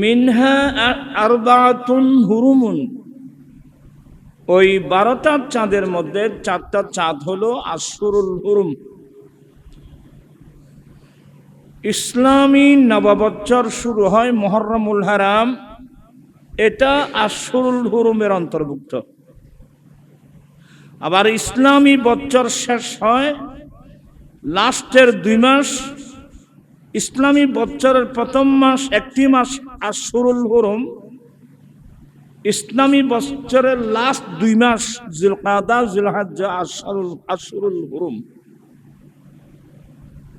মিনহা আরবাতুন হুরুমুন, ওই 12টা চাঁদের মধ্যে 4টা চাঁদ হলো আশহুরুল হুরুম। ইসলামী নববৎসর শুরু হয় মুহররমুল হারাম, এটা আশহুরুল হুরুমের অন্তর্ভুক্ত। আবার ইসলামী বৎসর শেষ হয় লাস্টের 2 মাস। ইসলামী বৎসরের প্রথম মাস, একটি মাস আশহুরুল হুরুম। ইসলামী বৎসরের লাস্ট 2 মাস জিলকাদা, জিলহজ্জা আশহুরুল হুরুম।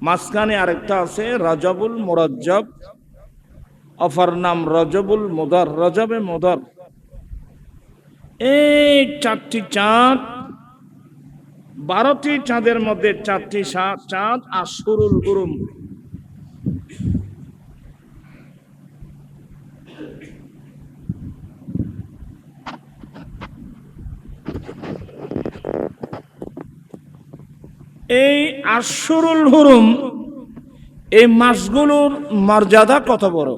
মাঝখানে আরেকটা আছে রজবুল মুরজ্জব, অপর নাম রজবুল মুদর, রজবে মুদর। এই 4টি চাঁদ, 12টি চাঁদের মধ্যে 4টি চাঁদ আশহুরুল হুরুম। এই আশহুরুল হুরুম, এই মাসগুলোর মর্যাদা কত বড়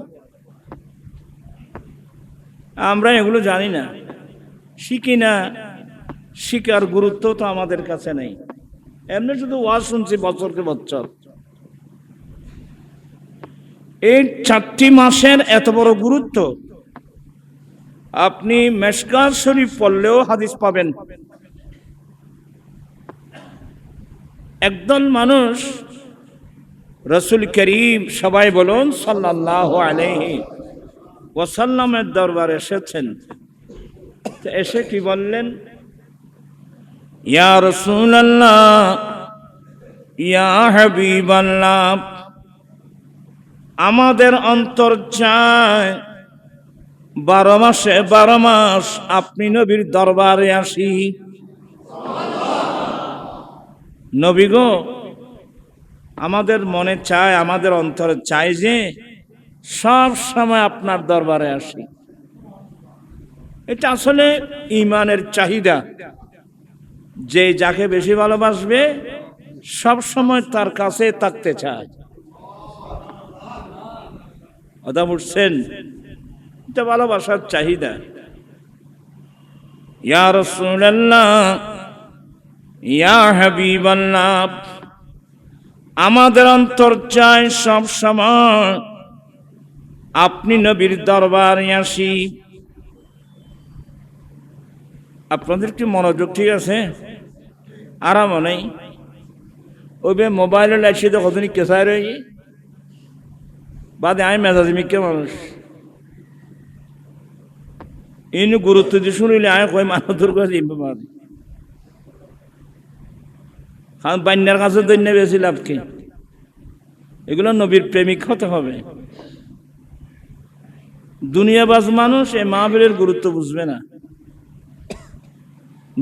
আমরা এগুলো জানি না, শিখি না। শিকার গুরুত্ব তো আমাদের কাছে নেই, এমনি শুধু ওয়াজ শুনছি বছরকে বছর। এই 4টি মাসের এত বড় গুরুত্ব, আপনি মেশকাত শরীফ পড়লেও হাদিস পাবেন। একদল মানুষ রাসূল করিম, সবাই বলুন সাল্লাল্লাহু আলাইহি ওয়াসাল্লামের দরবারে এসেছেন। এসে কি বললেন? ইয়া রাসূলুল্লাহ, ইয়া হাবিবাল্লাহ, আমাদের অন্তর চায় 12 মাসে 12 মাস আপনি নবীর দরবারে আসি। নবী গো, আমাদের মনে চায়, আমাদের অন্তরে চায় যে সব সময় আপনার দরবারে আসি। এটা আসলে ঈমানের চাহিদা, যে যাকে বেশি ভালোবাসবে সব সময় তার কাছে থাকতে চায়। কথা বুঝছেন? এটা ভালোবাসার চাহিদা। ইয়া রাসূলুল্লাহ, ইয়া হাবিবাল্লাহ, আমাদের অন্তর চায় সব সময় আপনি নবীর দরবারে আসি। আপনাদের কি মনোযোগ ঠিক আছে? আরাম নেই? ওই মোবাইলে লাগছে তো কতদিন কেসায় রই বাদে আমি মেজাজি মিকে মানুষ ইনু গুরুত্ব দিয়ে শুনিলে আমি কই মানুষের কাছে বান্যার কাছে দৈন্য বেশি লাভ কি? এগুলো নবীর প্রেমিক হতে হবে। দুনিয়াবাজ মানুষ এই মাহফিলের গুরুত্ব বুঝবে না।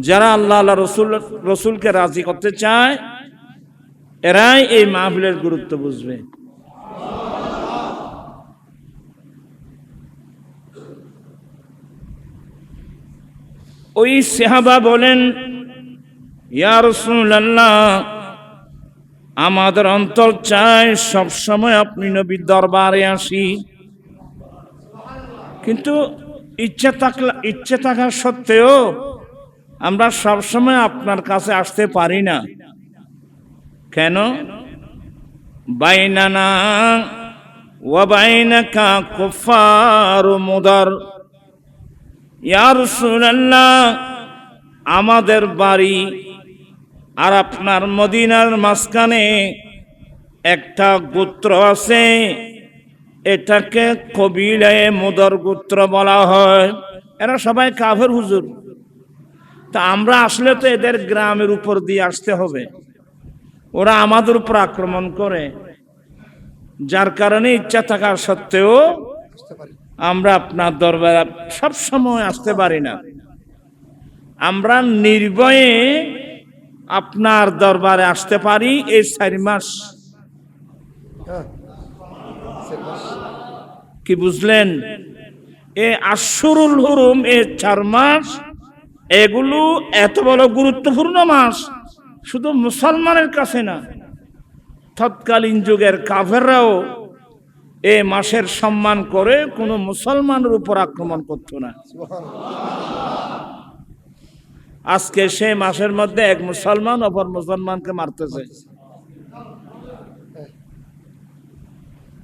যারা আল্লাহ আল্লাহ রসুলকে রাজি করতে চায়, এরাই এই মাহফিলের গুরুত্ব বুঝবে। ওই সাহাবা বলেন, ইয়া রাসূলুল্লাহ, আমাদের অন্তর চায় সব সময় আপনি নবীর দরবারে আসি, কিন্তু ইচ্ছে থাকা সত্ত্বেও আমরা সব সময় আপনার কাছে আসতে পারি না। কেন? বাইনানা ওয়া বাইনাকা কুফারু মুদার। ইয়া রাসূলুল্লাহ, আমাদের বাড়ি আর আপনার মদিনার মাঝখানে একটা গোত্র আছে, এটাকে কবিলায়ে মুদর গোত্র বলা হয়। এরা সবাই কাফের হুজুর। তা আমরা আসলে তো এদের গ্রামের উপর দিয়ে আসতে হবে, ওরা আমাদের উপর আক্রমণ করে, যার কারণে ইচ্ছা থাকা সত্ত্বেও আমরা আপনার দরবারে সব সময় আসতে পারি না। আমরা নির্ভয়ে আপনার দরবারে আসতে পারি এই 4 মাস। কি বুঝলেন? এই আশহুরুল হুরুম, এই 4 মাস, এগুলো এত বড় গুরুত্বপূর্ণ মাস, শুধু মুসলমানের কাছে না, তৎকালীন যুগের কাফেররাও এই মাসের সম্মান করে কোনো মুসলমানের উপর আক্রমণ করতো না। আজকে সে মাসের মধ্যে এক মুসলমান অপর মুসলমানকে মারতেছে।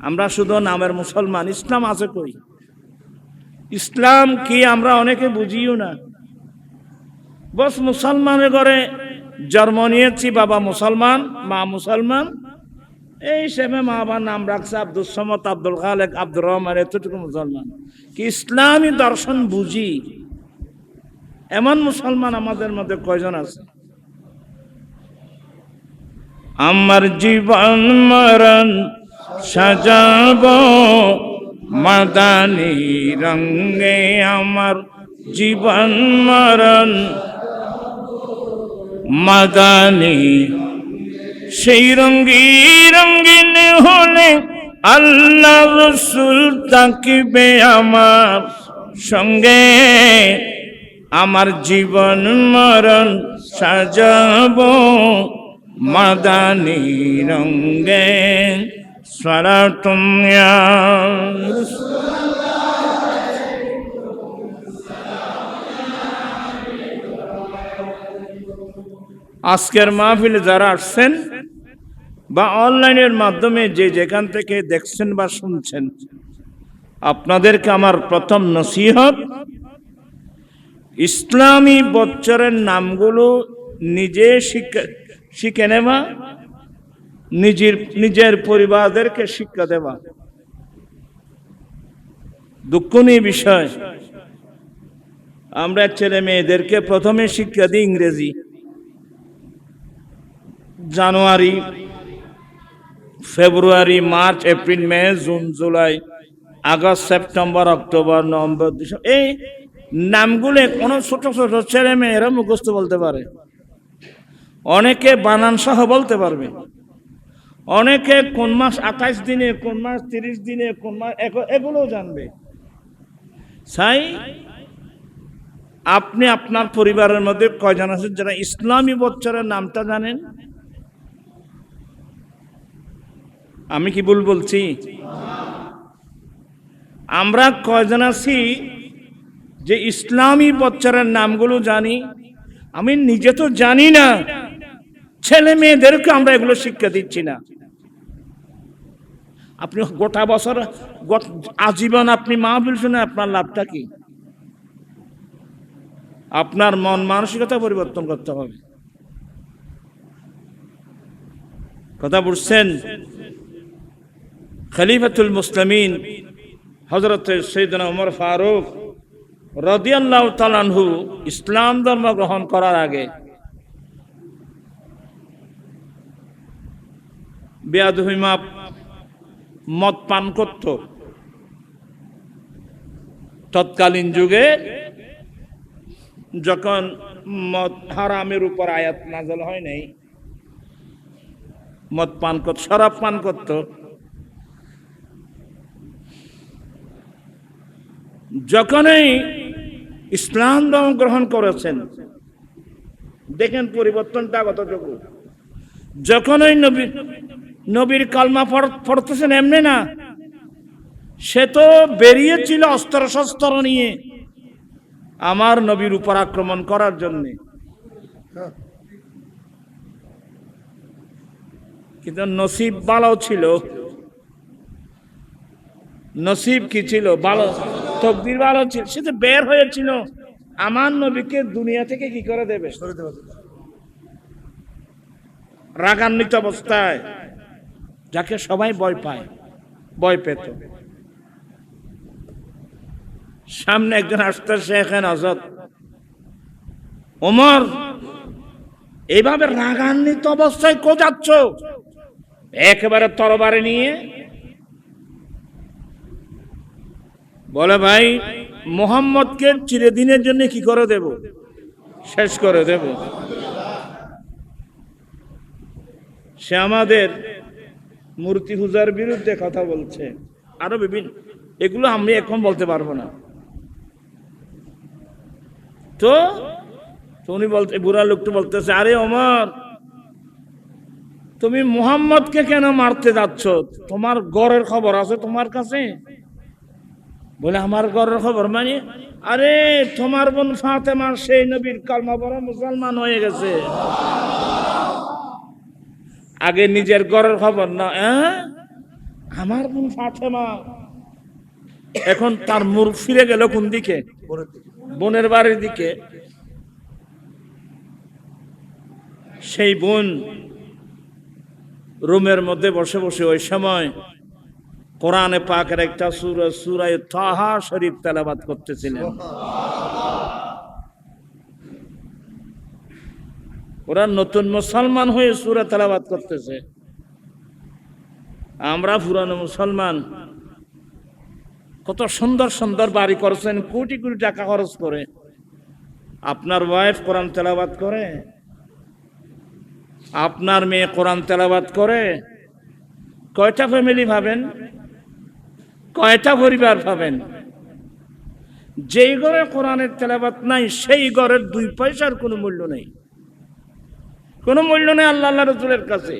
আমরা শুধু নামের মুসলমান, ইসলাম আছে কই? ইসলাম কি আমরা অনেকে বুঝিও না। বস মুসলমানের ঘরে জন্ম নিয়েছি, বাবা মুসলমান, মা মুসলমান, এই হিসেবে মা বাবার নাম রাখছে আব্দুল সমদ, আব্দুল খালেক, আব্দুর রহমান, এতটুকু মুসলমান। কি ইসলামী দর্শন বুঝি এমন মুসলমান আমাদের মধ্যে কয়জন আছে? আমার জীবন মরণ সাজাবো মাদানী রঙে, আমার জীবন মরণ মাদানী, সেই রঙিন হলে আল্লাহ রসুল তাকিবে আমার সঙ্গে, আমার জীবন মরণ সাজাবো মাদানী রঙে। সালাতুন ইয়া আজকের মাহফিলে যারা আসছেন বা অনলাইনের মাধ্যমে যে যেখান থেকে দেখছেন বা শুনছেন, আপনাদেরকে আমার প্রথম নসিহত, ইসলামী বছরের নামগুলো নিজে শিখে নেওয়া, নিজের পরিবারদেরকে শিক্ষা দেওয়া। দুঃখনীয় বিষয়, আমরা ছেলে মেয়েদেরকে প্রথমে শিক্ষা দিই ইংরেজি। January, February, March, April, May, June, July, August, September, October, November, December, এই নামগুলো কোনো ছোট ছোট ছেলে মেয়েরা মুখস্থ বলতে পারে। অনেকে বানান সহ বলতে পারবে, অনেকে কোন মাস 28 দিনে, কোন মাস 30 দিনে, কোন মাস এগুলো জানবে। তাই আপনি আপনার পরিবারের মধ্যে কয়জন আছেন যারা ইসলামী বছরের নামটা জানেন? আমি কি ভুল বলছি? আমরা কয়জন আছি যে ইসলামী বছরের নামগুলো জানি? আমি নিজে তো জানি না, ছেলে মেয়েদেরকে আমরা এগুলো শিক্ষা দিচ্ছি না। আপনি গোটা বছর আজীবন আপনি মাহফিল শুনে আপনার লাভটা কি? আপনার মন মানসিকতা পরিবর্তন করতে হবে। কথা বুঝছেন? খলিফাতুল মুসলিমিন হযরত সাইয়েদনা ওমর ফারুক রাদিয়াল্লাহু তাআলা আনহু ইসলাম ধর্ম গ্রহণ করার আগে বেয়াদবিমা মদ পান করত। তৎকালীন যুগে যখন মদ হারামের উপর আয়াত নাযিল হয় নাই, মদ পান করত, শরাব পান করত। যখনই ইসলাম ধর্ম গ্রহণ করেছেন, দেখেন পরিবর্তনটা কতটুকু। যখনই নবীর কালমা পড়তেছেন, এমনি না, সে তো বেরিয়েছিল অস্ত্র শস্ত্র নিয়ে আমার নবীর উপর আক্রমণ করার জন্য। কিন্তু নসিব ভালো ছিল। নসিব কি ছিল? ভালো, তকদির ভালো ছিল। সে তো বের হয়েছিল আমার নবীকে দুনিয়া থেকে কি করে দেবে, রাগান্বিত অবস্থায়, যাকে সবাই ভয় পায়, ভয় পেত। সামনে একজন আসতেছে, এখানে হযরত ওমর, এইভাবে রাগান্বিত অবস্থায় কো যাচ্ছ? একেবারে তরবারি নিয়ে বলে, ভাই মুহাম্মদকে চিরদিনের জন্য কি করে দেব? শেষ করে দেব। সে আমাদের মূর্তি পূজার বিরুদ্ধে কথা বলছে, আরো বিভিন্ন, এগুলো আমি এখন বলতে পারবো না। তো উনি বলতে, বুড়া লোকটা বলতেছে, আরে ওমর, তুমি মুহাম্মদকে কেন মারতে যাচ্ছ? তোমার ঘরের খবর আছে তোমার কাছে? বলে আমার ঘরের খবর মানে? আরে তোমার বোন ফাতেমা সেই নবীর কালমা পড়া মুসলমান হয়ে গেছে। আগে নিজের ঘরের খবর না, আমার বোন ফাতেমা। এখন তার মুখ ফিরে গেল কোন দিকে? বোনের বাড়ির দিকে। সেই বোন রুমের মধ্যে বসে বসে ওই সময় কোরআনে পাকের একটা সূরা, সূরা তাহা শরীফ তেলাওয়াত করতেছিলেন। ওরা নতুন মুসলমান হয়ে সূরা তেলাওয়াত করতেছে। আমরা পুরানো মুসলমান, কত সুন্দর সুন্দর বাড়ি করছেন, কোটি কোটি টাকা খরচ করে। আপনার ওয়াইফ কোরআন তেলাওয়াত করে? আপনার মেয়ে কোরআন তেলাওয়াত করে? কয়টা ফ্যামিলি পাবেন? কয়টা পরিবার পাবেন? যেই ঘরে কোরআনের তেলাওয়াত নাই সেই ঘরের 2 পয়সার কোনো মূল্য নেই, কোনো মূল্য নেই আল্লাহ রাসূলের কাছে।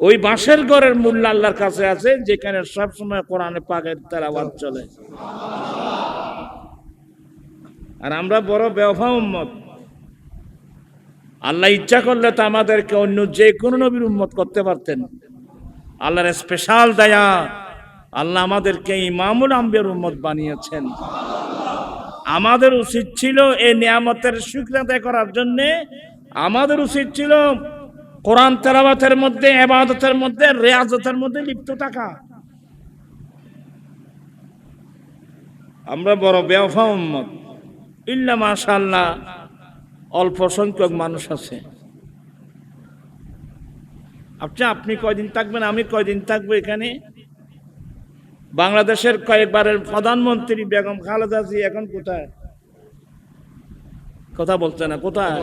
ওই বাঁশের ঘরের মূল্য আল্লাহর কাছে আছে যেখানে সবসময় কোরআনে পাকের তেলাওয়াত চলে। আর আমরা বড় বেওফা উম্মত। আল্লাহ ইচ্ছা করলে তো আমাদেরকে অন্য যে কোনো নবীর উম্মত করতে পারতেন। আল্লাহর স্পেশাল দয়া, আল্লাহ আমাদেরকে ইমামুল আম্বিয়ার উম্মত বানিয়েছেন। আমাদের উচিত ছিল এই নিয়ামতের শুকরিয়া আদায় করার জন্য, আমাদের উচিত ছিল কোরআন তেলাওয়াতের মধ্যে, ইবাদতের মধ্যে, রিয়াজতের মধ্যে লিপ্ত থাকা। আমরা বড় বেওফা উম্মত। ইল্লা মাশাআল্লাহ অল্প সংখ্যক মানুষ আছে। আপনি কয়দিন থাকবেন, আমি কয়দিন থাকবো এখানে? বাংলাদেশের কয়েকবারের প্রধানমন্ত্রী বেগম খালেদা জিয়া এখন কোথায়? কথা বলছে না, কোথায়?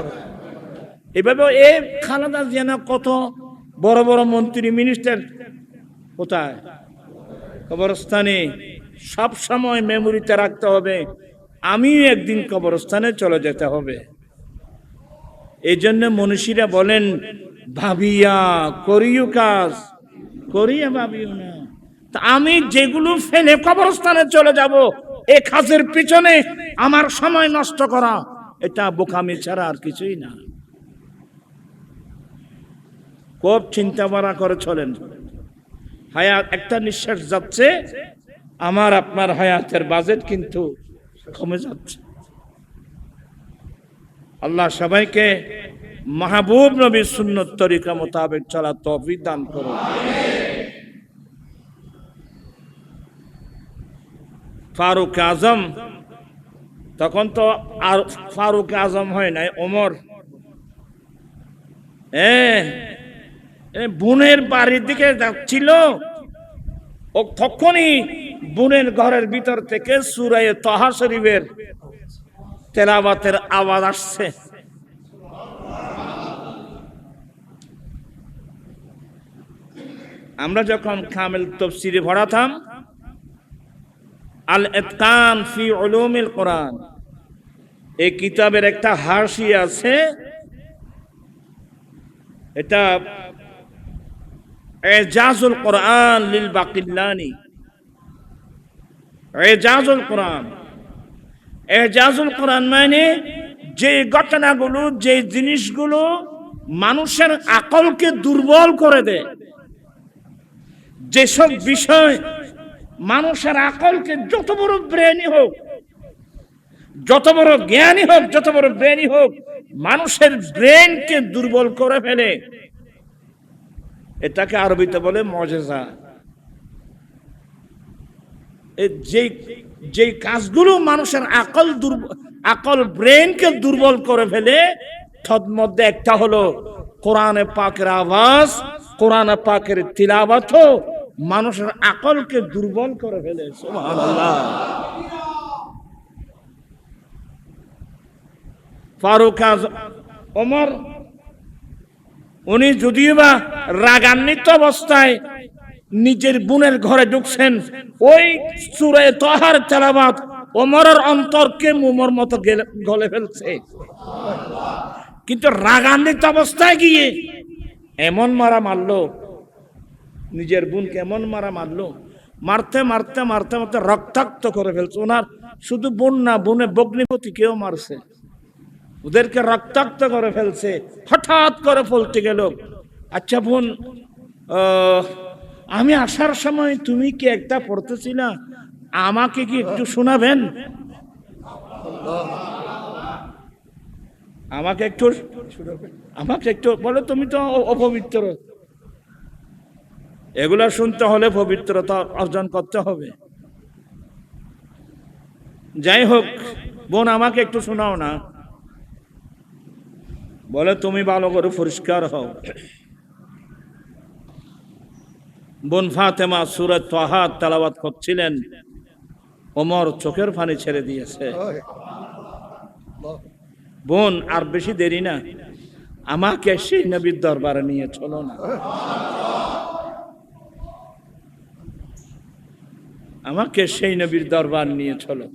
এভাবে এ খালেদা জিয়া না কত বড় বড় মন্ত্রী মিনিস্টার কোথায়? কবরস্থানে। সব সময় মেমোরিতে রাখতে হবে আমিও একদিন কবরস্থানে চলে যেতে হবে। এই জন্য মনীষীরা বলেন, ভাবিয়া করিও কাজ, করিয়া ভাবিও না। তা আমি যেগুলো ফেলে কবরস্থানে চলে যাব, এই কাজের পিছনে আমার সময় নষ্ট করা, এটা বোকামি ছাড়া আর কিছুই না। খুব চিন্তা ভাবনা করে চলেন। হায়াত একটা নিঃশ্বাস যাচ্ছে, আমার আপনার হায়াতের বাজেট কিন্তু কমে যাচ্ছে। আল্লাহ সবাইকে মাহবুব নবীর সুন্নত তরিকা মোতাবেক চলা তৌফিক দান করুন। ফারুক আজম, তখন তো আর ফারুক আজম হয় নাই, ওমর। বোনের বাড়ির দিকে যাচ্ছিল, ও তখনই বোনের ঘরের ভিতর থেকে সূরা তাহা শরীফের তেলাওয়াতের আওয়াজ আসছে। আমরা যখন কামিল তাফসীরে পড়াতাম, আল ইতকান ফি উলুমিল কোরআন, এই কিতাবের একটা হাসিয়া আছে, এটা এজাজুল কোরআন লিল বাকিল্লানি। এজাজুল কোরআন, এজাজুল কোরআন মানে যে ঘটনাগুলো, যে জিনিসগুলো মানুষের আকলকে দুর্বল করে দেয়, যেসব বিষয় মানুষের আকলকে, যত বড় ব্রেনই হোক, যত বড় জ্ঞানী হোক, যত বড় ব্রেনই হোক, মানুষের ব্রেনকে দুর্বল করে ফেলে, এটাকে আরবিতে বলে মুজিজা। যে কাজগুলো মানুষের আকল ব্রেনকে দুর্বল করে ফেলে, তার মধ্যে একটা হলো কোরআনে পাকের আওয়াজ, কোরআনে পাকের তিলাওয়াত মানুষের আকলকে দুর্বল করে ফেলে। সুবহানাল্লাহ। ফারুক আজম, ওমর, উনি যদিও বা রাগান্বিত অবস্থায় নিজের বোনের ঘরে ঢুকছেন, ওই সূরা তাহার তেলাওয়াত ওমরের অন্তরকে মোমর মতো গলে ফেলছে। কিন্তু রাগান্বিত অবস্থায় গিয়ে এমন মারা মারলো, নিজের বোনকে এমন মারা মারলো, মারতে মারতে মারতে মারতে রক্তাক্ত করে ফেলছে। ওনার শুধু বোন না, বোনে ভগ্নিপতি কেউ মারছে, ওদেরকে রক্তাক্ত করে ফেলছে। হঠাৎ করে বলতে গেল, আচ্ছা বোন, আমি আসার সময় তুমি কি একটা পড়তেছিলা, আমাকে কি একটু শোনাবেন? আমাকে একটু বলে, তুমি তো অপবিত্র। এগুলা শুনতে হলে পবিত্রতা অর্জন করতে হবে। যাই হোক, বোন আমাকে একটু শোনাও না। বলে, তুমি ভালো করে পরিষ্কার হও। বোন ফাতেমা সূরা তাহা তেলাওয়াত করছিলেন, ওমর চোখের পানি ছেড়ে দিয়েছে। বোন, আর বেশি দেরি না, আমাকে সেই নবীর দরবারে নিয়ে চলো না, আমাকে সেই নবীর দরবার নিয়ে চলো।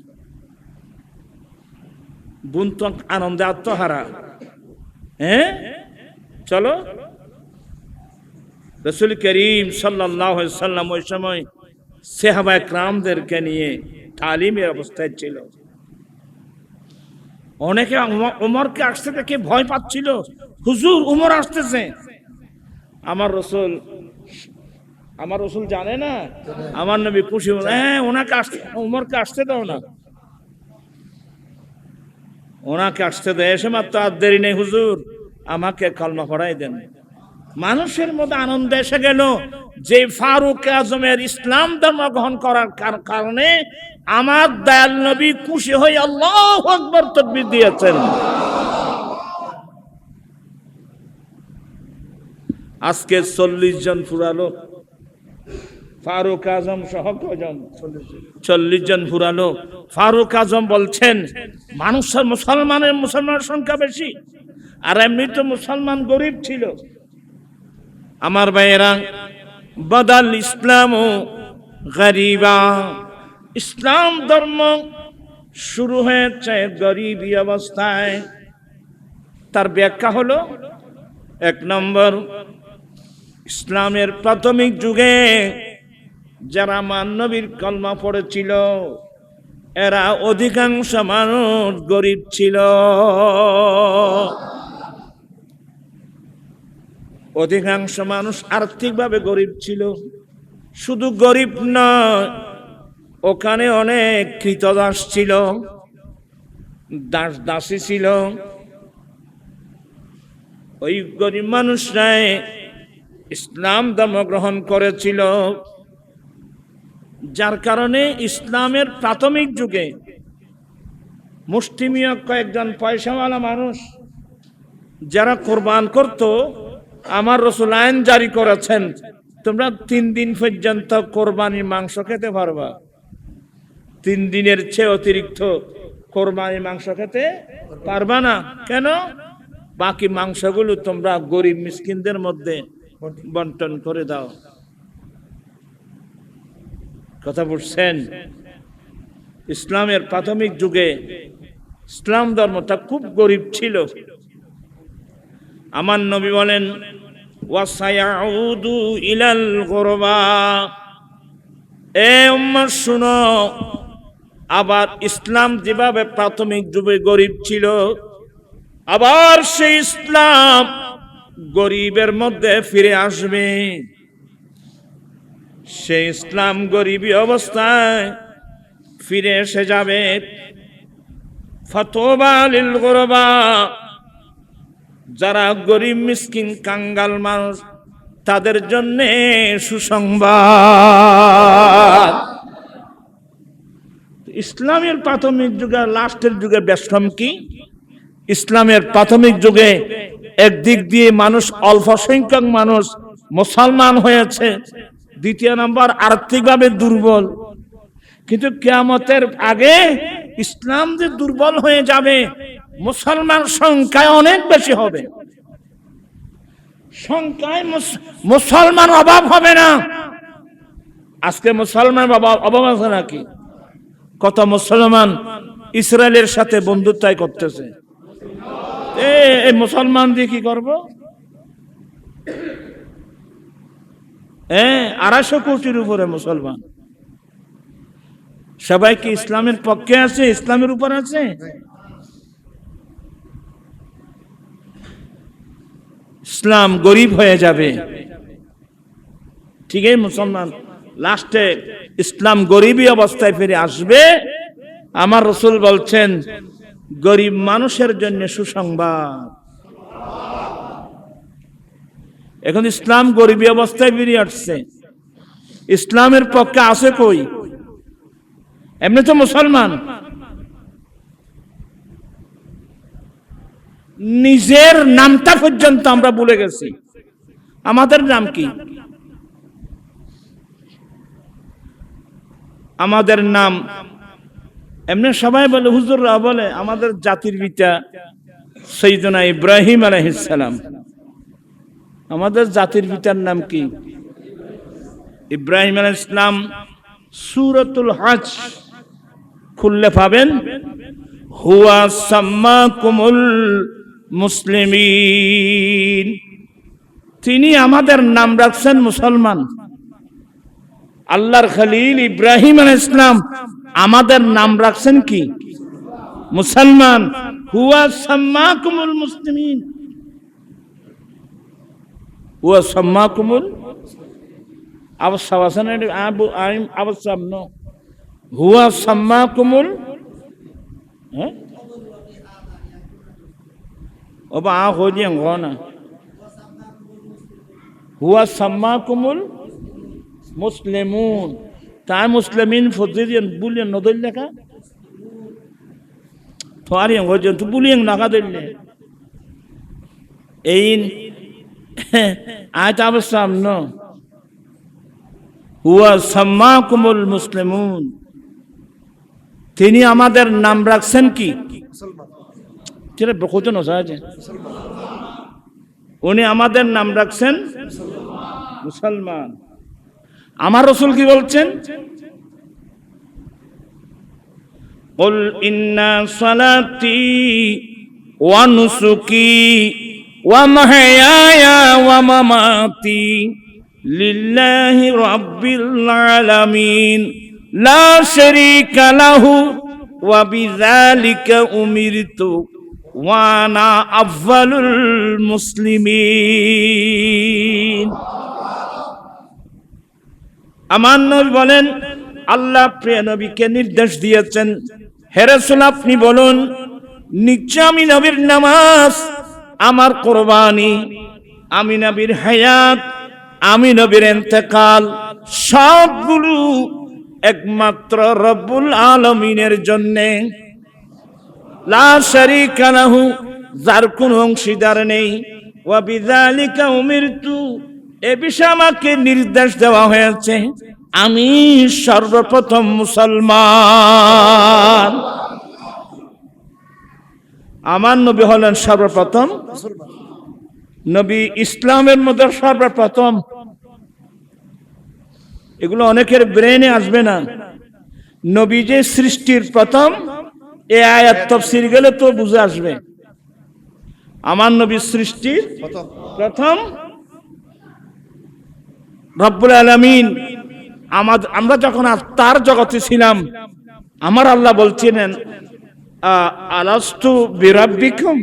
বোন তো আনন্দে আত্মহারা। হ্যাঁ, চলো। রাসূল করিম সাল্লাল্লাহু আলাইহি সাল্লাম ওই সময় সাহাবায়ে কেরামদেরকে নিয়ে তালিমের অবস্থায় ছিল। অনেকে ওমরকে আসতে দেখে ভয় পাচ্ছিল, হুজুর ওমর আসতেছে। আমার রসুল জানে না, আমার নবী খুশি হল, হ্যাঁ ওনাকে আসতে, ওমরকে আসতে দাও না, ওনাকে আসতে দেয়। এসে মাত্র আর দেরি নেই, হুজুর আমাকে কালমা পড়াই দেন। মানুষের মধ্যে আনন্দ এসে গেল যে ফারুক আজমের ইসলাম ধর্ম গ্রহণ করার কারণে আমার দয়াল নবী খুশি হয়ে আল্লাহু আকবার তাকবীর দিয়েছেন। আজকে 40 জন ফুরালো, ফারুক আজম সহ কজন? 40 জন ফুরালো। ফারুক আজম বলছেন, মুসলমানের সংখ্যা বেশি, আর এমনি তো মুসলমান গরিব ছিল। আমার ভাইয়েরা, বাদাল ইসলাম গরিবা, ইসলাম ধর্ম শুরু হয়েছে গরিবী অবস্থায়। তার ব্যাখ্যা হলো, 1 নম্বর, ইসলামের প্রাথমিক যুগে যারা নবীর কলমা পড়েছিল এরা অধিকাংশ মানুষ গরিব ছিল। অধিকাংশ মানুষ আর্থিকভাবে গরিব ছিল। শুধু গরিব নয়, ওখানে অনেক কৃতদাস ছিল, দাসী ছিল। ওই গরিব মানুষরাই ইসলাম ধর্ম গ্রহণ করেছিল, যার কারণে ইসলামের প্রাথমিক যুগে মুষ্টিমেয় কয়েকজন পয়সাওয়ালা মানুষ যারা কোরবান করত, আমার রাসূল আইন জারি করেছেন, তোমরা 3 দিন পর্যন্ত কোরবানির মাংস খেতে পারবা। 3 দিনের চেয়ে অতিরিক্ত কোরবানির মাংস খেতে পারবা না। কেন? বাকি মাংসগুলো তোমরা গরিব মিসকিনদের মধ্যে বন্টন করে দাও। কথা বুঝছেন? ইসলামের প্রাথমিক যুগে ইসলাম ধর্মটা খুব গরিব ছিল। আমার নবী বলেন, ওয়াসায়াউদু ইলাল গুরবা, এ উম্মত শুনো, আবার ইসলাম যেভাবে প্রাথমিক যুগে গরিব ছিল, আবার সেই ইসলাম গরিবের মধ্যে ফিরে আসবে। সেই ইসলাম গরিবী অবস্থায় ফিরে এসে যাবে। ফাতওবা লিল গুরবা, যারা গরিব মিসকিন কাঙ্গাল মানুষ তাদের জন্য সুসংবাদ। ইসলামের প্রাথমিক যুগে লাস্টের যুগে ব্যস্তম কি? ইসলামের প্রাথমিক যুগে একদিক দিয়ে মানুষ, অল্প সংখ্যক মানুষ মুসলমান হয়েছে, দ্বিতীয় নম্বর আর্থিকভাবে দুর্বল। কিন্তু কিয়ামতের আগে ইসলাম যে দুর্বল হয়ে যাবে, মুসলমান সংখ্যায় অনেক বেশি হবে, সংখ্যায় মুসলমান অভাব হবে না। আজকে মুসলমান অভাব আছে নাকি? কত মুসলমান ইসরায়েলের সাথে বন্ধুত্ব করতেছে। মুসলমান দিয়ে কি করব? 250 কোটির উপরে মুসলমান, সবাই কি ইসলামের পক্ষে আছে, ইসলামের উপর আছে? ইসলাম গরিব হয়ে যাবে, ঠিক আছে? মুসলমান লাস্টে ইসলাম গরিবী অবস্থায় ফিরে আসবে। আমার রাসূল বলছেন, গরিব মানুষের জন্য সুসংবাদ। এখন ইসলাম গরিবী অবস্থায় ফিরে আসছে, ইসলামের পক্ষে আছে কই? এমনি তো মুসলমান নিজের নামটা পর্যন্ত আমরা ভুলে গেছি। আমাদের নাম কি? আমাদের নাম এমনি সবাই বলে, হুজুররা বলে আমাদের জাতির পিতা সাইয়েদনা ইব্রাহিম আলাইহিস সালাম। আমাদের জাতির পিতার নাম কি? ইব্রাহিম আলাইহিস সালাম। সূরাতুল হজ খুললে পাবেন, হুয়া সাম্মাকুমুল মুসলিমিন। তিনি আমাদের নাম রাখছেন মুসলমান। আল্লাহর খলিল ইব্রাহিম আলাইহিস সালাম আমাদের নাম রাখছেন কি? মুসলমান। হুয়া সাম্মাকুমুল মুসলিমিন, হুয়া সাম্মাকুমুল আবসাওয়াসান আবসামন হুয়া সাম্মাকুমুল ওবা আ হইয়ে না, হুয়া সাম্মাকুমুল মুসলিমুন। তাই মুসলিমিন ফজিদিয়ান বুলিয়ান নদল লেখা তোয়ারিয়াং হইজন তো বুলিয়াং নাকা দিলে এই আয়াত আবসামন হুয়া সাম্মাকুমুল মুসলিমুন। তিনি আমাদের নাম রাখছেন কি? উনি আমাদের নাম রাখছেন মুসলমান। আমার রাসূল কি বলছেন? কুল ইন্না সালাতি ওয়া নুসুকি ওয়া মাহইয়ায়া ওয়া মামাতি লিল্লাহি রাব্বিল আলামিন লা শারীকা লাহু ওয়া বিযালিকা উমিরতু ওয়া আনা আফযালুল মুসলিমিন। আমার নবী বলেন, আল্লাহ প্রিয় নবীকে নির্দেশ দিয়েছেন, হে রাসূল আপনি বলুন, নিশ্চয় আমি নবীর নামাজ, আমার কুরবানি, আমি নবীর হায়াত, আমি নবীর ইন্তেকাল সবগুলো একমাত্র রব্বুল আলামিনের জন্য। লা শারীকা লাহু, যার কোনো অংশীদার নেই। ওয়া বিযালিকা উমিরতু, এ বিষয়ে আমাকে নির্দেশ দেওয়া হয়েছে, আমি সর্বপ্রথম মুসলমান। আমার নবী হলেন সর্বপ্রথম নবী, ইসলামের মধ্যে সর্বপ্রথম। এগুলো অনেকের ব্রেনে আসবে না। নবী যে সৃষ্টির প্রথম, এ আয়াত তাফসীর গেলে তো বুঝে আসবে। আমার নবী সৃষ্টির প্রথম। রব্বুল আলামিন আমরা যখন তার জগতে ছিলাম, আমার আল্লাহ বলছিলেন, আলাস্তু বিরাব্বিকুম,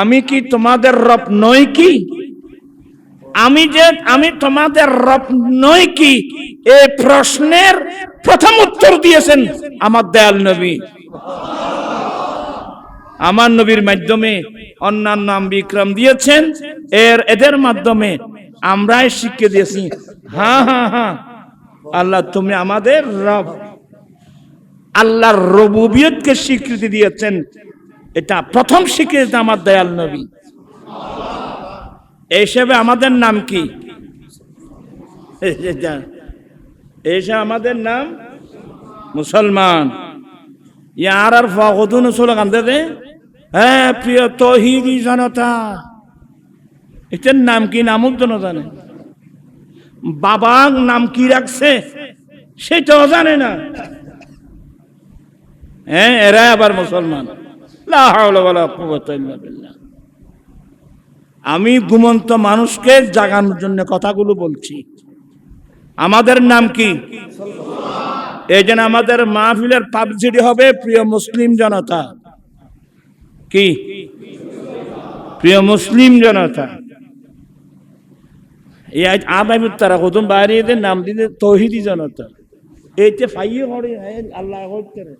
আমি কি তোমাদের রব নই কি? আমি তোমাদের রব নই কি? এই প্রশ্নের প্রথম উত্তর দিয়েছেন আমার দয়াল নবী। আমার নবীর মাধ্যমে অন্যান্য বিক্রম দিয়েছেন, এদের মাধ্যমে আমরাই শিখিয়ে দিয়েছি, হ্যাঁ হ্যাঁ হ্যাঁ আল্লাহ তুমি আমাদের রব। আল্লাহর রুবুবিয়তকে স্বীকৃতি দিয়েছেন, এটা প্রথম স্বীকৃতি আমার দয়াল নবী। এই হিসেবে আমাদের নাম কি? এই হিসেবে আমাদের নাম মুসলমান। ইয়ার আর ফাগুদুন স্লোগান দেবে, হ্যাঁ প্রিয় তৌহিদি জনতা, এটার নাম কি? নামও তো না জানে। বাবার নাম কি রাখছে সেটাও জানে না। হ্যাঁ, এরা আবার মুসলমান। লা হাওলা ওয়ালা কুওয়াতা ইল্লা বিল্লাহ। আমি ঘুমন্ত মানুষকে জাগানোর জন্য কথাগুলো বলছি। আমাদের নাম কি? এই জন্য আমাদের মাহফিলের পাবলিসিটি হবে প্রিয় মুসলিম জনতা। কি? প্রিয় মুসলিম জনতা। এই আবাই তারা কত বাইরে নাম দিতে তৌহিদি জনতা। এইতে ফাইয়ে করে আল্লাহ করে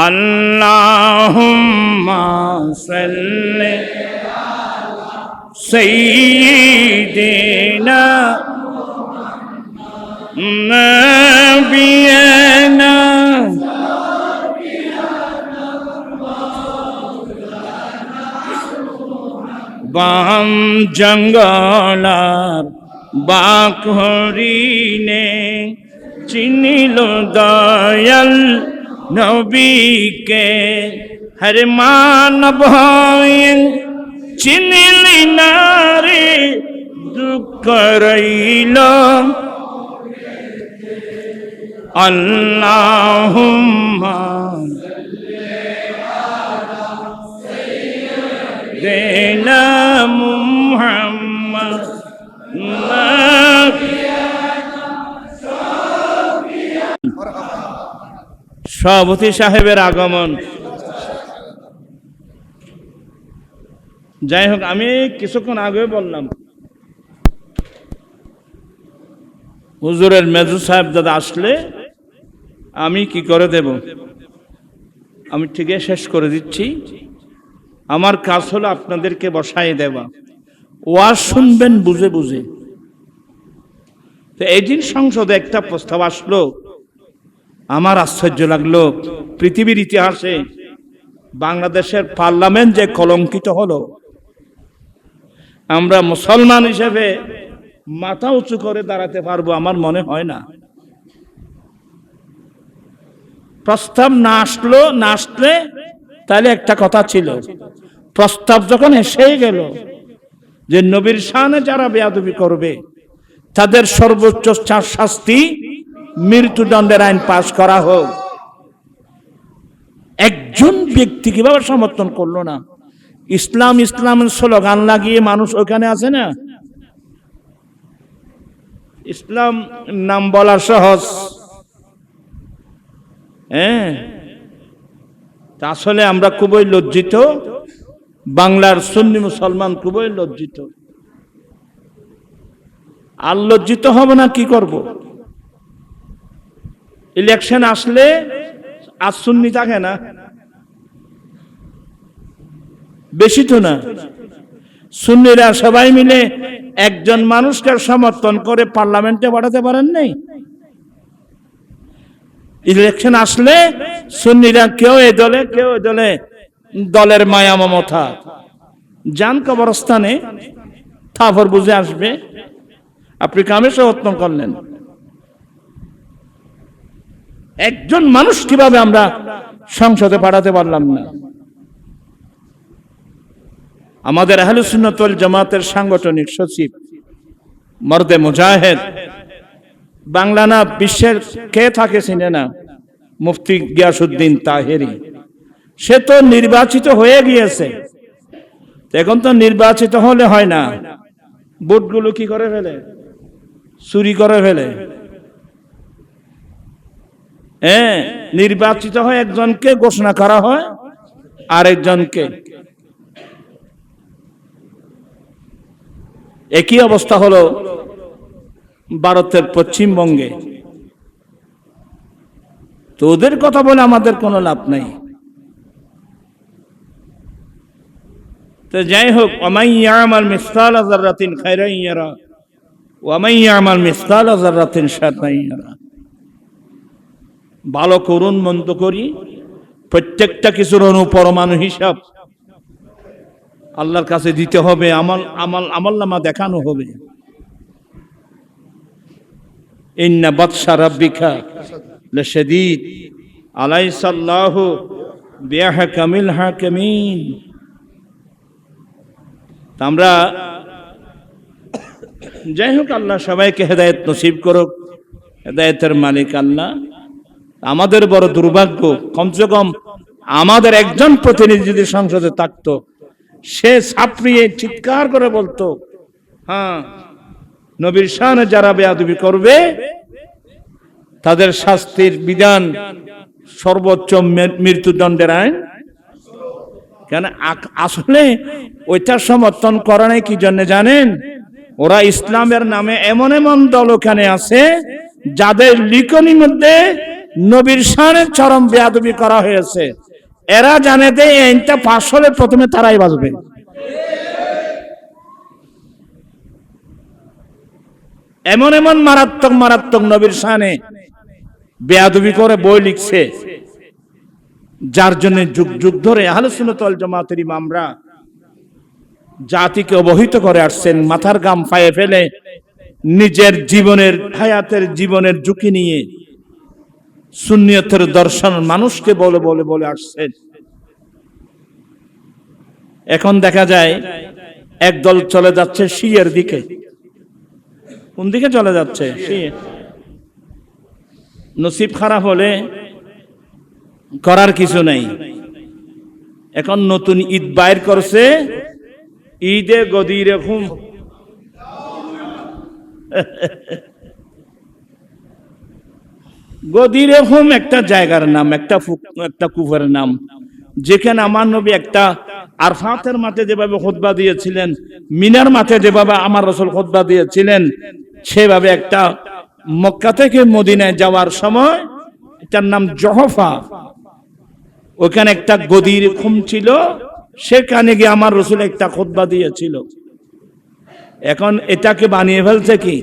আল্লাহুম্মা সাল্লি সাইয়্যিদিনা নাবিয়ানা বাম জঙ্গলার বাক হরিণে চিনিল দয়াল নবীকে হরে মানব চিনিলি নারে দুঃখ রইল আল্লাহুম্মা দেনা মুহাম্মদ সভাপতি সাহেবের আগমন। যাই হোক, আমি কিছুক্ষণ আগে বললাম হুজুরের মেজু সাহেব দাদা আসলে আমি কি করে দেব, আমি ঠিকই শেষ করে দিচ্ছি। আমার কাজ হলো আপনাদেরকে বসাই দেওয়া, ওয়াজ শুনবেন বুঝে বুঝে। তো এই দিন সংসদে একটা প্রস্তাব আসলো, আমার আশ্চর্য লাগলো। পৃথিবীর ইতিহাসে বাংলাদেশের পার্লামেন্ট যে কলঙ্কিত হলো, আমরা মুসলমান হিসেবে মাথা উঁচু করে দাঁড়াতে পারবো আমার মনে হয় না। প্রস্তাব না আসলে তাহলে একটা কথা ছিল, প্রস্তাব যখন এসেই গেল যে নবীর শানে যারা বেয়াদবি করবে তাদের সর্বোচ্চ শাস্তি মৃত্যুদণ্ডের আইন পাশ করা হোক। একজন ব্যক্তি কিভাবে সমর্থন করলো না? ইসলাম ইসলামের স্লোগান লাগিয়ে মানুষ ওখানে আছে না। ইসলাম নাম বলা সহজ, হ্যাঁ, আসলে আমরা খুবই লজ্জিত। বাংলার সুন্নি মুসলমান খুবই লজ্জিত। আর লজ্জিত হব না কি করব? ইলেকশন আসলে আর সুন্নি থাকে না, বেশি তো না। সুন্নিরা সবাই মিলে একজন মানুষকে সমর্থন করে পার্লামেন্টে পাঠাতে পারেন নাই। ইলেকশন আসলে সুন্নিরা কেউ এ দলে কেউ এ দলে, দলের মায়া মমতা যান কবরস্থানে থাপর বুঝে আসবে। আপনি কামে সমর্থন করলেন, একজন মানুষ কিভাবে আমরা সংসদে পাঠাতে পারলাম না? আমাদের আহলে সুন্নাত ওয়াল জামাতের সাংগঠনিক সচিব মর্দে মুজাহিদ, বাংলা না বিশ্বের কে থাকে চিনে না, মুফতি গিয়াসউদ্দিন তাহেরি, সে তো নির্বাচিত হয়ে গিয়েছে। এখন তো নির্বাচিত হলে হয় না, ভোটগুলো কি করে ফেলে, চুরি করে ফেলে। নির্বাচিত হয় একজনকে ঘোষণা করা হয় আরেকজনকে। একই অবস্থা হলো ভারতের পশ্চিমবঙ্গে। তো ওদের কথা বলে আমাদের কোনো লাভ নাই। তো যাই হোক, ওয়ামান ইয়ামাল মিসকালা যাররাতিন খায়রান ইয়ারা ওয়ামান ইয়ামাল মিসকালা যাররাতিন শাররান ইয়ারা। ভালো করুন মন্দ করি, প্রত্যেকটা কিছুর অনুপরমাণু হিসাব আল্লাহর কাছে দিতে হবে, আমলনামা দেখানো হবে। ইন্না বাতশা রাব্বিকা লাশাদীদ আলাইসাল্লাহু বিআহকামিল হাকিমিন। আমরা যাই হোক, আল্লাহ সবাইকে হেদায়েত নসিব করুক, হেদায়েতের মালিক আল্লাহ। আমাদের বড় দুর্ভাগ্য, কমসে কম আমাদের একজন প্রতিনিধি যদি সংসদে থাকতো, সে ছাপড়িয়ে চিৎকার করে বলতো, হ্যাঁ, নবীর শানে যারা বেয়াদবি করবে তাদের শাস্তির বিধান সর্বোচ্চ মৃত্যুদণ্ডের আইন। কেন আসলে ওইটা সমর্থন করে নাই কি জন্য জানেন? ওরা ইসলামের নামে এমন এমন দল ওখানে আছে যাদের লিখনির মধ্যে নবীর শানে চরম বেয়াদবি করা হয়েছে। এরা জানে যে এই আইনটা পাশ হলে প্রথমে তারাই বাঁচবে। এমন এমন মারাত্মক মারাত্মক নবীর শানে বেয়াদবি করে বই লিখছে, যার জন্য যুগ যুগ ধরে আহলে সুন্নাত ওয়াল জামাতের ইমামরা জাতিকে অবহিত করে আসছেন, মাথার ঘাম পায়ে ফেলে নিজের জীবনের হায়াতের জীবনের ঝুঁকি নিয়ে সুন্নিয়তের দর্শন মানুষকে বলে বলে বলে আসছেন। এখন দেখা যায় একদল চলে যাচ্ছে শিয়ের দিকে। কোন দিকে চলে যাচ্ছে? শিয়ে। নসিব খারাপ হলে করার কিছু নাই। এখন নতুন ঈদ বাইর করছে, ঈদে গদিরে খুম। গদিরে খুম একটা জায়গার নাম, একটা কুফের নাম, যেখানে আমার নবী একটা আরফাতের মাঠে যেভাবে খুতবা দিয়েছিলেন, মিনার মাঠে যেভাবে আমার রাসূল খুতবা দিয়েছিলেন, সেভাবে একটা মক্কা থেকে মদিনায় যাওয়ার সময় এটার নাম জহফা, ওখানে একটা গদির খুম ছিল, সেখানে গিয়ে আমার রাসূল একটা খুতবা দিয়েছিল। এখন এটাকে বানিয়ে ফেলছে কি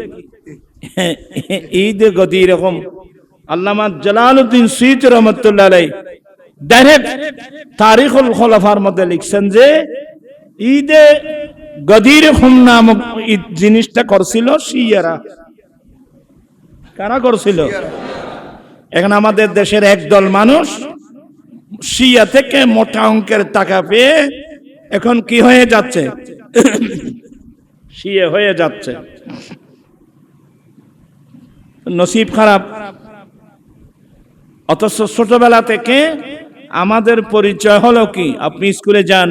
ঈদ গদির খুম। আল্লামা জালালউদ্দিন সুয়ুতী রাহমাতুল্লাহ আলাইহি ডাইরেক্ট তারিখুল খুলাফার মধ্যে লিখছেন যে ঈদে গদির খুম নামক ঈদ জিনিসটা করছিল শিয়ারা। কারা করছিল? এখন আমাদের দেশের একদল মানুষ শিয়া থেকে মোটা অঙ্কের টাকা পেয়ে এখন কি হয়ে যাচ্ছে? শিয়া হয়ে যাচ্ছে। নসিব খারাপ। অথচ ছোটবেলা থেকে আমাদের পরিচয় হলো কি? আপনি স্কুলে যান,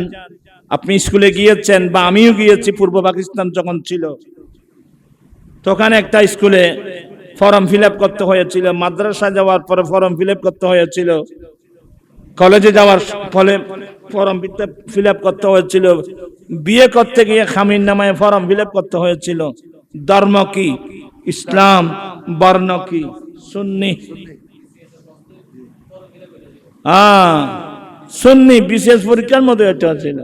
আপনি স্কুলে গিয়েছেন, বা আমিও গিয়েছি পূর্ব পাকিস্তান যখন ছিল, তখন একটা স্কুলে ফর্ম ফিল আপ করতে হয়েছিল, মাদ্রাসা যাওয়ার পরে ফর্ম ফিল আপ করতে হয়েছিল, কলেজে যাওয়ার ফলে ফর্ম ফিল আপ করতে হয়েছিল, বিয়ে করতে গিয়ে খামির নামায় ফর্ম ফিল আপ করতে হয়েছিল। ধর্ম কি? ইসলাম। বর্ণ কি? সুন্নি। সুন্নি বিশেষ পরীক্ষার মধ্যে এটা ছিল।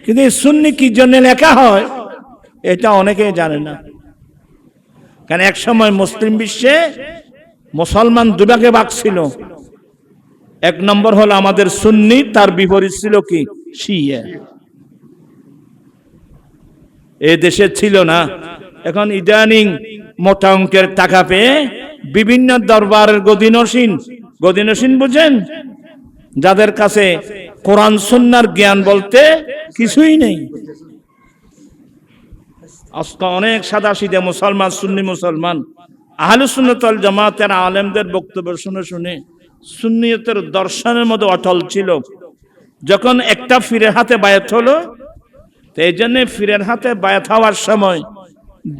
কিন্তু সুন্নি কি জন্য লেখা হয় এটা অনেকেই জানে না। কারণ এক সময় মুসলিম বিশ্বে মুসলমান দুভাগে ভাগ ছিল। এক নম্বর হলো আমাদের সুন্নি, তার বিপরীত ছিল কি? শিয়া। এ দেশে ছিল না। এখন ইদানিং মোটা অঙ্কের টাকা পেয়ে বিভিন্ন দরবারের গদিনসীন বুঝেন, যাদের কাছে কোরআন সুন্নাহর জ্ঞান বলতে কিছুই নেই। আজকে অনেক সাদাসিধে মুসলমান, সুন্নি মুসলমান আহলে সুন্নাত ওয়াল জামাতের আলেমদের বক্তব্য শুনে শুনে সুন্নিয়তের দর্শনের মধ্যে অটল ছিল। যখন একটা ফিরের হাতে বায়াত হলো, তো এই জন্য ফিরের হাতে বায়াত হওয়ার সময়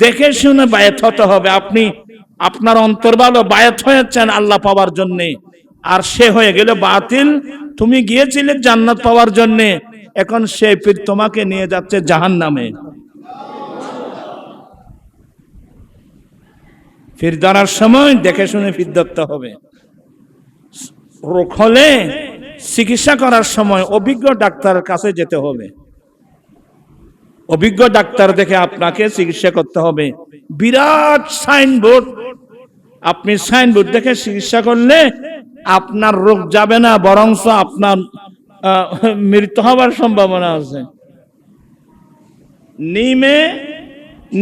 দেখে শুনে বায়াত হতে হবে। আপনি আপনার অন্তর ভালো বায়াত হয়েছেন আল্লাহ পাওয়ার জন্য, আর সে হয়ে গেল বাতিল। তুমি গিয়েছিলে জান্নাত পাওয়ার জন্য, এখন সে পীর তোমাকে নিয়ে যাচ্ছে জাহান্নামে। ফির ধরার সময় দেখে শুনে ফির ধরতে হবে। রোগ হলে চিকিৎসা করার সময় অভিজ্ঞ ডাক্তারের কাছে যেতে হবে। অভিজ্ঞ ডাক্তার দেখে আপনাকে চিকিৎসা করতে হবে। বিরাট সাইনবোর্ড, আপনি সাইনবোর্ড দেখে চিকিৎসা করলে আপনার রোগ যাবে না, বরং আপনার মৃত্যু হওয়ার সম্ভাবনা আছে।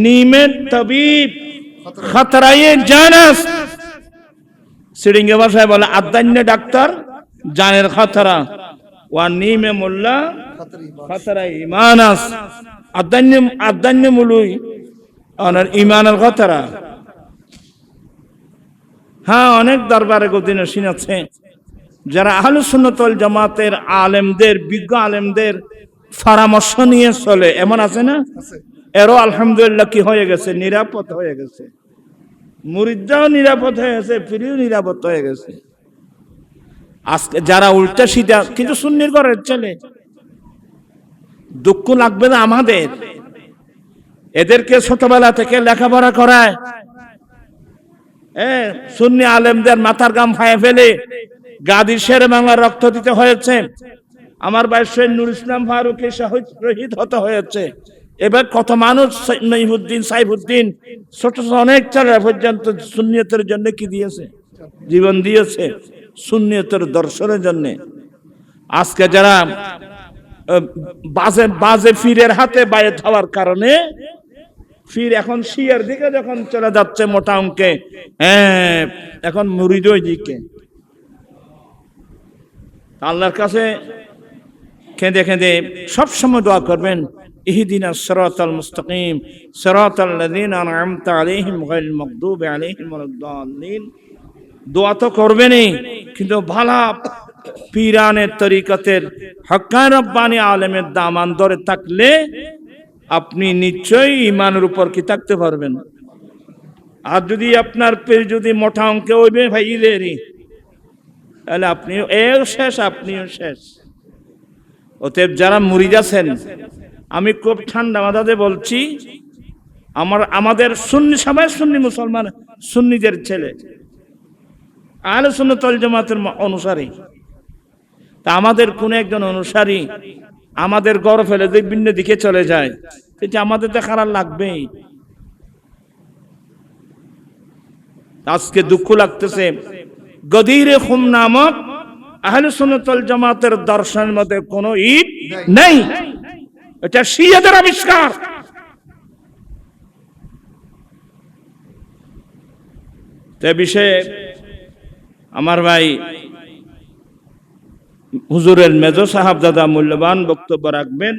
নিমে তবিব খতরায়ে জানাস, সিরিঙ্গে ভাষায় বলে আদান্য ডাক্তার জানের খতরা, ওয়া নিমে মোল্লা খতরায়ে ইমানাস। আদান্য মুলুই আর ইমানের খতরা। হ্যাঁ, অনেক দরবারে গদিনসীন আছে যারা আহলে সুন্নাত ওয়াল জামাতের আলেমদের, বিজ্ঞ আলেমদের পরামর্শ নিয়ে চলে, এমন আছে না? এরও আলহামদুলিল্লাহ কি হয়ে গেছে, নিরাপদ হয়ে গেছে। মুরিদরাও নিরাপদ হয়ে গেছে, পীরও নিরাপদ হয়ে গেছে। আজকে যারা উল্টা সিধা কিন্তু সুন্নির ঘরের ছেলে, দুঃখ লাগবে না আমাদের, এদেরকে ছোটবেলা থেকে লেখাপড়া করায়, সুন্নি আলেমদের মাথার গাম ফায়ে ফেলে গাজীর শেরে বাংলা রক্ত দিতে হয়েছে। আমার ভাই শহীদ নুর ইসলাম ফারুকী শহীদ হতে হয়েছে। এবার কত মানুষ, নঈমুদ্দিন, সাইফুদ্দিন, ছোট ছোট অনেক ছেলেরা পর্যন্ত সুন্নিয়তের জন্য কি দিয়েছে, জীবন দিয়েছে সুন্নিয়তের দর্শনের জন্য। আজকে যারা বাজে ফিরের হাতে বায়েত হওয়ার কারণে ফির এখন শিয়ার দিকে যখন চলে যাচ্ছে মোটা অঙ্কে, এখন মুরিদ ওই দিকে। আল্লাহর কাছে কেঁদে কেঁদে সবসময় দোয়া করবেন, ইহদিনাস সিরাতাল মুস্তাকিম সিরাতাল লাযিনা আন'আমতা আলাইহিম গায়রিল মাগদুবি আলাইহিম ওয়ালাদ-দাল্লিন। দোয়া তো করবেনই, কিন্তু ভালো পীরানের তরিকতের হক্কানি রব্বানি আলেমের দামান ধরে থাকলে আপনি নিশ্চয়ই ইমানের উপর কি থাকতে পারবেন। আর যদি আপনার পীর যদি মোটা অঙ্কে হইবে ভাইলেরই, তাহলে আপনিও শেষ, আপনিও শেষ। অতএব যারা মুরিদ আছেন, আমি খুব ঠান্ডা মাথাতে বলছি, আমাদের সুন্নি, সবাই সুন্নি মুসলমান, সুন্নিদের ছেলে, আহলে সুন্নাত ওয়াল জামাতের অনুসারী। তা আমাদের কোন একজন অনুসারী আমাদের গড় ফেলে বিভিন্ন দিকে চলে যায়, এটা আমাদের তো খারাপ লাগবেই। আজকে দুঃখ লাগতেছে, গদিরে খুম নামক আহলে সুন্নাত ওয়াল জামাতের দর্শনের মধ্যে কোনো ঈদ নেই, এটা শিয়াদের আবিষ্কার। তে বিষয়ে আমার ভাই হুজুরের মেজো সাহেব দাদা মূল্যবান বক্তব্য রাখবেন।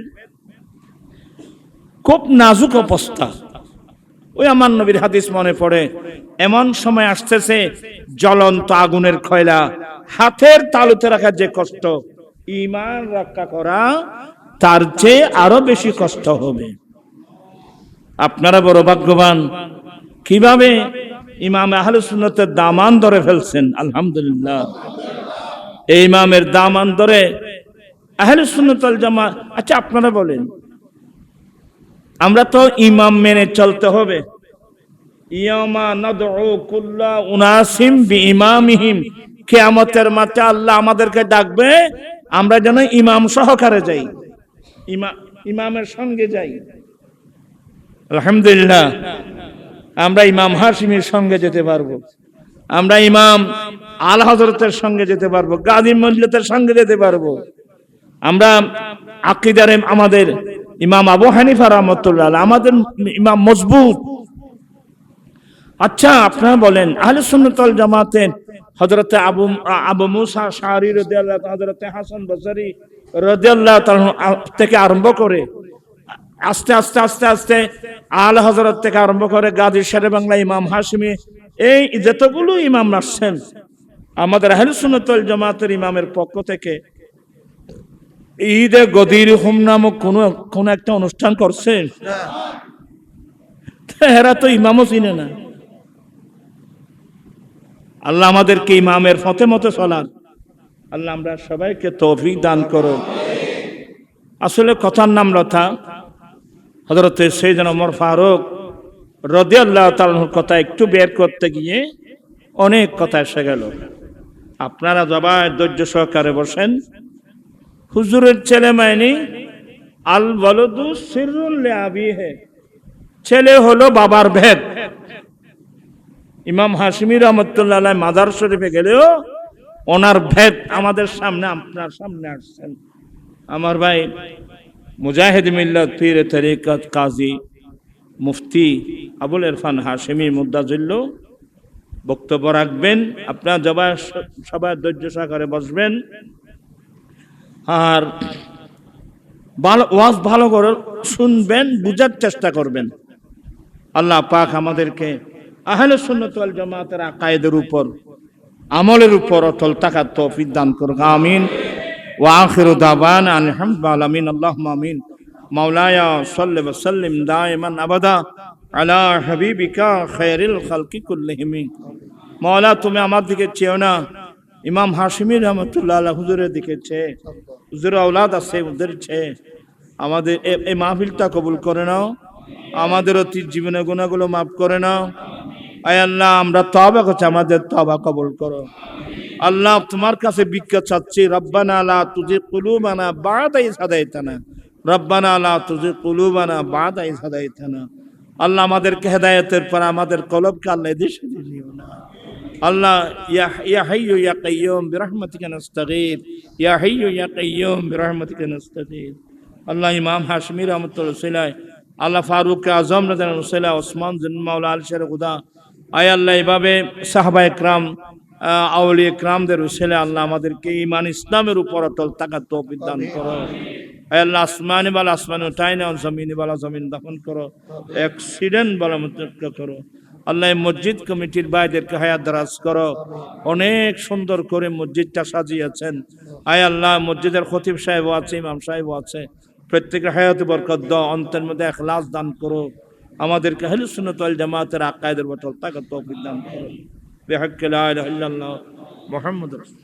খুব নাজুক অবস্থা। ওই আমার নবীর হাদিস মনে পড়ে, এমন সময় আসতেছে জ্বলন্ত আগুনের খয়লা হাতের তালুতে রাখার যে কষ্ট, ঈমান রক্ষা করা তার চেয়ে আরো বেশি কষ্ট হবে। আপনারা বড় ভাগ্যবান, কিভাবে ইমাম আহলে সুন্নাতের দামান ধরে ফেলছেন। আলহামদুলিল্লাহ, এই ইমামের দামান ধরে আহলে সুন্নাত ওয়াল জামাত। আচ্ছা আপনারা বলেন, আমরা তো ইমাম মেনে চলতে হবে। ইয়ামা নাদউ কুল্লা উনাসিম বিইমামিহিম, কিয়ামতের মাঠে আল্লাহ আমাদেরকে ডাকবে, আমরা যেন ইমাম সহকারে যাই, ইমামের সঙ্গে যাই। আলহামদুলিল্লাহ, আমরা ইমাম হাশিমের সঙ্গে যেতে পারবো, আমরা ইমাম আল হযরতের সঙ্গে যেতে পারবো, গাজী মিল্লাতের সঙ্গে যেতে পারবো। আমরা আকীদারে আমাদের ইমাম আবু হানিফা রাহমাতুল্লাহ আলাইহি, আমাদের ইমাম মজবুত। আচ্ছা আপনারা বলেন, আহলে সুন্নাত ওয়াল জামাতের হযরত আবু মুসা আশআরী রাদিয়াল্লাহু তাআলা, হযরত হাসান বসরি রাদিয়াল্লাহু তাআলা থেকে আরম্ভ করে আস্তে আস্তে আস্তে আস্তে আল হযরত থেকে আরম্ভ করে গাজী শেরে বাংলা ইমাম হাশিমি, এই যতগুলো ইমাম আসছেন আমাদের আহলে সুন্নাত ওয়াল জামাতের ইমামের পক্ষ থেকে, ঈদে গদির হুম নামক কোন একটা অনুষ্ঠান করছেন? এরা তো ইমামও চিনে না। আল্লাহ আমাদেরকে ইমামের পথে মতো চলার আল্লাহ আমরা সবাইকে তৌফিক দান করো। আসলে কথার নাম লতা, হযরত সাইয়েদনা ওমর ফারুক রাদিয়াল্লাহু তাআলার কথা একটু বের করতে গিয়ে অনেক কথা এসে গেল। আপনারা সবাই ধৈর্য সহকারে বসেন। হুজুরের ছেলে মাইনি আল ওয়ালাদু সিররুন লিআবিহি, ছেলে হলো বাবার ভেদ। ইমাম হাশিমি রাহমাতুল্লাহ আলাইহি মাজার শরীফে গেলেও ওনার ভেদ আমাদের সামনে, আপনার সামনে আসছেন। আমার ভাই মুজাহিদ মিল্লাত পীর তরিকত কাজী মুফতি আবুল ইরফান হাশিমি মুদ্দাজিল্লাহ বক্তব্য রাখবেন। আপনারা সবাই ধৈর্য সহকারে বসবেন আর ওয়াজ ভালো করে শুনবেন, বুঝার চেষ্টা করবেন। আল্লাহ পাক আমাদেরকে আহলে সুন্নাত ওয়াল জামাতের আকায়েদের উপর, আমলের উপর অটল থাকার তৌফিক দান করুক, আমিন। ওয়া আখিরু দাওয়ানা আলহামদুলিল্লাহি আলামিন আল্লাহুম্মা আমিন মাওলায়া সাল্লি ওয়া সাল্লিম দাইমান আবাদা আলা হাবিবিকা খায়রিল খালকি কুল্লিহিম। মাওলা তুমি আমার দিকে চেয়েও না, ইমাম হাশিমি রহমতুল্লাহ আলাইহি হুজুরের দিকে চেয়ে, হুজুরের আওলাদ আছে ওদের চেয়ে আমাদের এই মাহফিলটা কবুল করে নাও, আমাদের অতীত জীবনের গুনাহগুলো মাফ করে নাও। আয় আল্লাহ আমরা তওবা করছি, আমাদের তওবা কবুল করো। আল্লাহ তোমার কাছে ভিক্ষা চাচ্ছি, রব্বানা লা তুজিগ কুলুবানা বা'দা ইয হাদাইতানা, রব্বানা লা তুজিগ কুলুবানা বা'দা ইয হাদাইতানা। আল্লাহ আমাদেরকে হেদায়েতের পর আমাদের কলবকে আল্লাহ এদেশে দিও না। আল্লাহ ইয়া হাইয়্যু ইয়া কাইয়্যুম বিরহমাতিকা নাস্তাগীথ, ইয়া হাইয়্যু ইয়া কাইয়্যুম বিরহমাতিকা নাস্তাগীথ। আল্লাহ ইমাম হাশমি রহমতুল্লাহ সিলাই, আল্লাহ ফারুক আজম রাদিয়াল্লাহু সিলাই, ওসমান জিন মাওলা আল শের খুদা, আয় আল্লাহ এভাবে সাহাবা একরাম আউলিয়া একরামদের উসিলায় আল্লাহ আমাদেরকে ঈমান ইসলামের উপর অটল থাকার তৌফিক দান করো। আয় আল্লাহ আসমানি বালা আসমান উঠাই নাও, জমিনি বালা জমিন দফন করো, অ্যাক্সিডেন্ট বালা মুক্ত করো। আল্লাহ মসজিদ কমিটির ভাইদেরকে হায়াত দারাজ করো, অনেক সুন্দর করে মসজিদটা সাজিয়েছেন। আয় আল্লাহ মসজিদের খতিব সাহেব আছে, ইমাম সাহেব আছে, প্রত্যেকের হায়াতে বরকত দাও, অন্তরের মধ্যে ইখলাস দান করো, আমাদেরকে আহলে সুন্নাত ওয়াল জামাতের আকায়েদের উপর থাকার তৌফিক দান করো। বিহাক্কি লা ইলাহা ইল্লাল্লাহ মুহাম্মাদুর রাসূলুল্লাহ।